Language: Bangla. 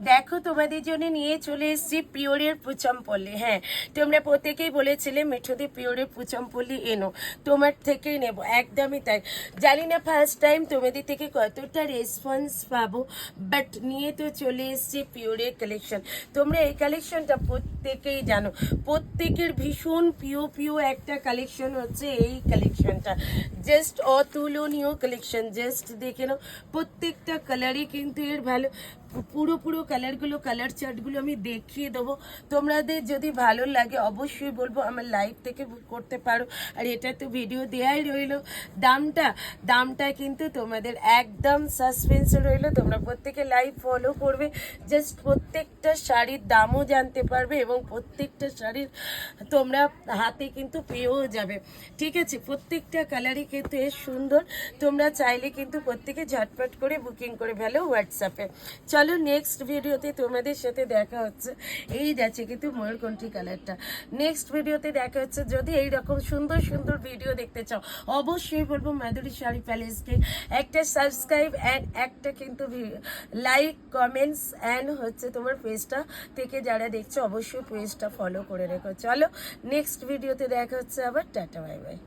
দেখো তোমাদের জন্য নিয়ে চলে এসেছি পিওরের পুচমপল্লি। হ্যাঁ, তোমরা প্রত্যেকেই বলেছিলে মিঠুদি পিওরের পুচমপল্লি এনো, তোমার থেকেই নেব, একদমই তাই। জানি না ফার্স্ট টাইম তোমাদের থেকে কতটা রেসপন্স পাবো, বাট নিয়ে তো চলে এসেছি পিওরের কালেকশন। তোমরা এই কালেকশনটা প্রত্যেকেই জানো, প্রত্যেকের ভীষণ প্রিয় একটা কালেকশন হচ্ছে এই কালেকশনটা। জাস্ট অতুলনীয় কালেকশন, জাস্ট দেখে নাও, প্রত্যেকটা কালারই কিন্তু এর ভালো। পুরো কালারগুলো, কালার চার্টগুলো আমি দেখিয়ে দেবো। তোমাদের যদি ভালো লাগে অবশ্যই বলবো আমার লাইভ থেকে বুক করতে পারো। আর এটা তো ভিডিও দেওয়াই রইলো। দামটা কিন্তু তোমাদের একদম সাসপেন্সে রইলো, তোমরা প্রত্যেকে লাইভ ফলো করবে। জাস্ট প্রত্যেকটা শাড়ির দামও জানতে পারবে এবং প্রত্যেকটা শাড়ির তোমরা হাতে কিন্তু পেয়েও যাবে। ঠিক আছে, প্রত্যেকটা কালারই কিন্তু এর সুন্দর। তোমরা চাইলে কিন্তু প্রত্যেকে ঝটপট করে বুকিং করে ফেলো হোয়াটসঅ্যাপে। চলো নেক্সট ভিডিওতে তোমাদের সাথে দেখা হচ্ছে। এই যাচ্ছে কিন্তু ময়ূরকণ্ঠী কালারটা। নেক্সট ভিডিওতে দেখা হচ্ছে। যদি এইরকম সুন্দর সুন্দর ভিডিও দেখতে চাও অবশ্যই বলবো মাধুরী শাড়ি প্যালেসকে একটা সাবস্ক্রাইব অ্যান্ড একটা কিন্তু লাইক কমেন্টস অ্যান্ড হচ্ছে তোমার পেজটা থেকে যারা দেখছো অবশ্যই পেজটা ফলো করে রেখো। চলো নেক্সট ভিডিওতে দেখা হচ্ছে আবার। Tata, bye bye.